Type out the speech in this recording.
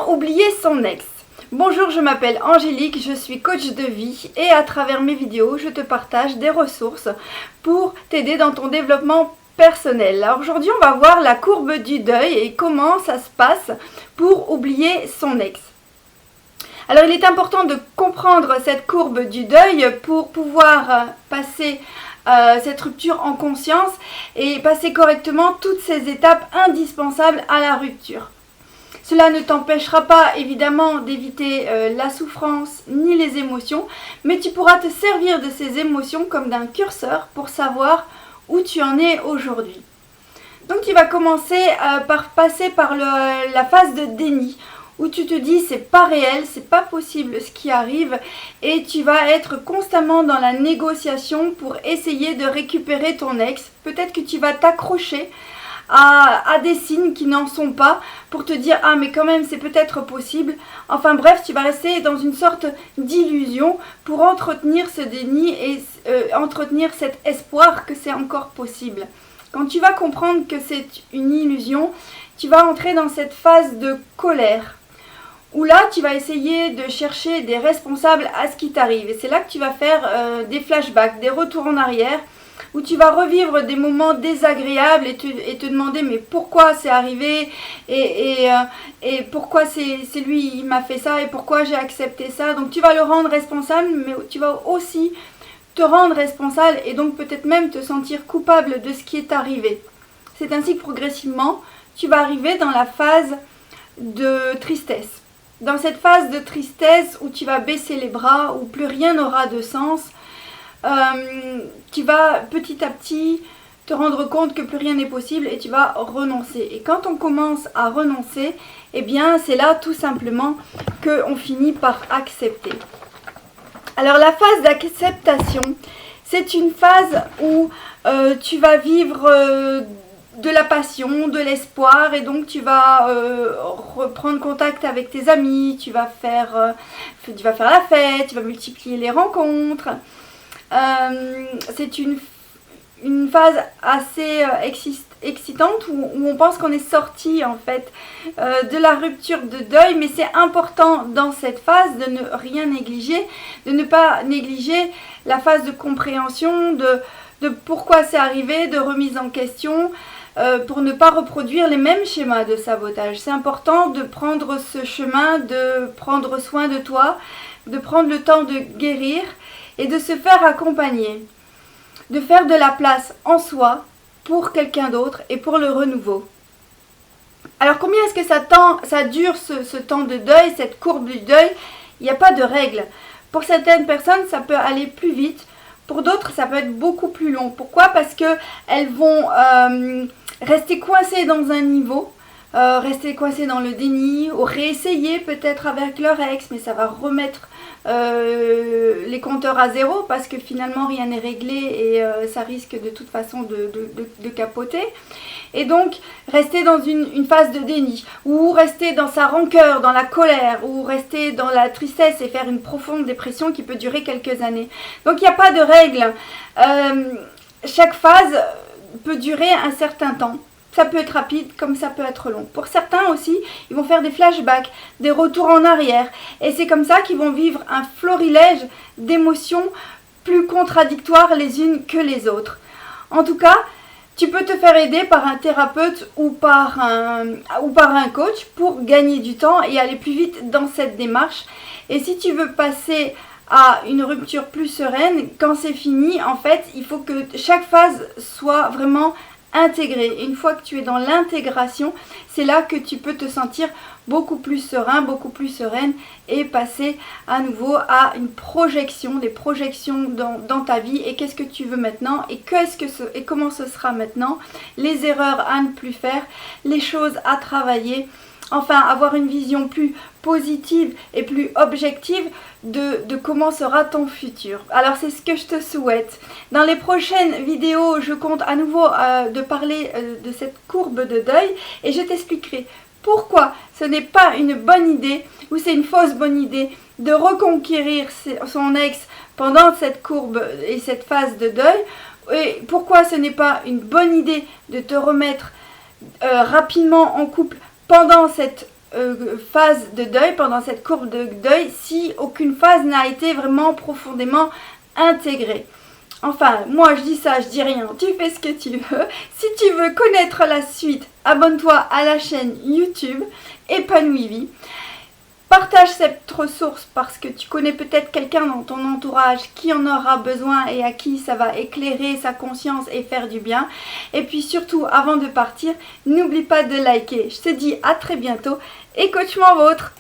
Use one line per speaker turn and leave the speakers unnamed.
Comment oublier son ex? Bonjour, je m'appelle Angélique, je suis coach de vie et à travers mes vidéos, je te partage des ressources pour t'aider dans ton développement personnel. Alors aujourd'hui, on va voir la courbe du deuil et comment ça se passe pour oublier son ex. Alors il est important de comprendre cette courbe du deuil pour pouvoir passer cette rupture en conscience et passer correctement toutes ces étapes indispensables à la rupture. Cela ne t'empêchera pas évidemment d'éviter la souffrance ni les émotions, mais tu pourras te servir de ces émotions comme d'un curseur pour savoir où tu en es aujourd'hui. Donc tu vas commencer par passer par la phase de déni, où tu te dis c'est pas réel, c'est pas possible ce qui arrive, et tu vas être constamment dans la négociation pour essayer de récupérer ton ex. Peut-être que tu vas t'accrocher à des signes qui n'en sont pas pour te dire ah mais quand même c'est peut-être possible. Enfin bref, tu vas rester dans une sorte d'illusion pour entretenir ce déni et entretenir cet espoir que c'est encore possible. Quand tu vas comprendre que c'est une illusion, tu vas entrer dans cette phase de colère où là tu vas essayer de chercher des responsables à ce qui t'arrive, et c'est là que tu vas faire des flashbacks, des retours en arrière, où tu vas revivre des moments désagréables et te demander mais pourquoi c'est arrivé et pourquoi c'est lui il m'a fait ça et pourquoi j'ai accepté ça. Donc tu vas le rendre responsable, mais tu vas aussi te rendre responsable et donc peut-être même te sentir coupable de ce qui est arrivé. C'est ainsi que progressivement tu vas arriver dans la phase de tristesse. Dans cette phase de tristesse où tu vas baisser les bras, où plus rien n'aura de sens, tu vas petit à petit te rendre compte que plus rien n'est possible et tu vas renoncer. Et quand on commence à renoncer, eh bien c'est là tout simplement qu'on finit par accepter. Alors la phase d'acceptation, c'est une phase où tu vas vivre de la passion, de l'espoir, et donc tu vas reprendre contact avec tes amis, tu vas faire la fête, tu vas multiplier les rencontres. C'est une phase assez excitante où on pense qu'on est sorti en fait de la rupture de deuil, mais c'est important dans cette phase de ne rien négliger, de ne pas négliger la phase de compréhension de pourquoi c'est arrivé, de remise en question, pour ne pas reproduire les mêmes schémas de sabotage. C'est important de prendre ce chemin, de prendre soin de toi, de prendre le temps de guérir et de se faire accompagner, de faire de la place en soi pour quelqu'un d'autre et pour le renouveau. Alors combien est-ce que ça dure ce temps de deuil, cette courbe du deuil? Il n'y a pas de règle. Pour certaines personnes, ça peut aller plus vite. Pour d'autres, ça peut être beaucoup plus long. Pourquoi? Parce qu'elles vont rester coincées dans un niveau, rester coincées dans le déni, ou réessayer peut-être avec leur ex, mais ça va remettre les compteurs à zéro parce que finalement rien n'est réglé et ça risque de toute façon de capoter. Et donc rester dans une phase de déni, ou rester dans sa rancœur, dans la colère, ou rester dans la tristesse et faire une profonde dépression qui peut durer quelques années. Donc il n'y a pas de règle. Chaque phase peut durer un certain temps. Ça peut être rapide comme ça peut être long. Pour certains aussi, ils vont faire des flashbacks, des retours en arrière. Et c'est comme ça qu'ils vont vivre un florilège d'émotions plus contradictoires les unes que les autres. En tout cas, tu peux te faire aider par un thérapeute ou par un coach pour gagner du temps et aller plus vite dans cette démarche. Et si tu veux passer à une rupture plus sereine, quand c'est fini, en fait, il faut que chaque phase soit vraiment intégrée. Une fois que tu es dans l'intégration, c'est là que tu peux te sentir beaucoup plus serein, beaucoup plus sereine et passer à nouveau à une projection, des projections dans ta vie et qu'est-ce que tu veux maintenant et comment ce sera maintenant, les erreurs à ne plus faire, les choses à travailler. Enfin, avoir une vision plus positive et plus objective de comment sera ton futur. Alors, c'est ce que je te souhaite. Dans les prochaines vidéos, je compte à nouveau de parler de cette courbe de deuil et je t'expliquerai pourquoi ce n'est pas une bonne idée ou c'est une fausse bonne idée de reconquérir son ex pendant cette courbe et cette phase de deuil et pourquoi ce n'est pas une bonne idée de te remettre rapidement en couple pendant cette phase de deuil, pendant cette courbe de deuil, si aucune phase n'a été vraiment profondément intégrée. Enfin, moi je dis ça, je dis rien, tu fais ce que tu veux. Si tu veux connaître la suite, abonne-toi à la chaîne YouTube Épanouie Vie. Partage cette ressource parce que tu connais peut-être quelqu'un dans ton entourage qui en aura besoin et à qui ça va éclairer sa conscience et faire du bien. Et puis surtout, avant de partir, n'oublie pas de liker. Je te dis à très bientôt et coach-moi vôtre.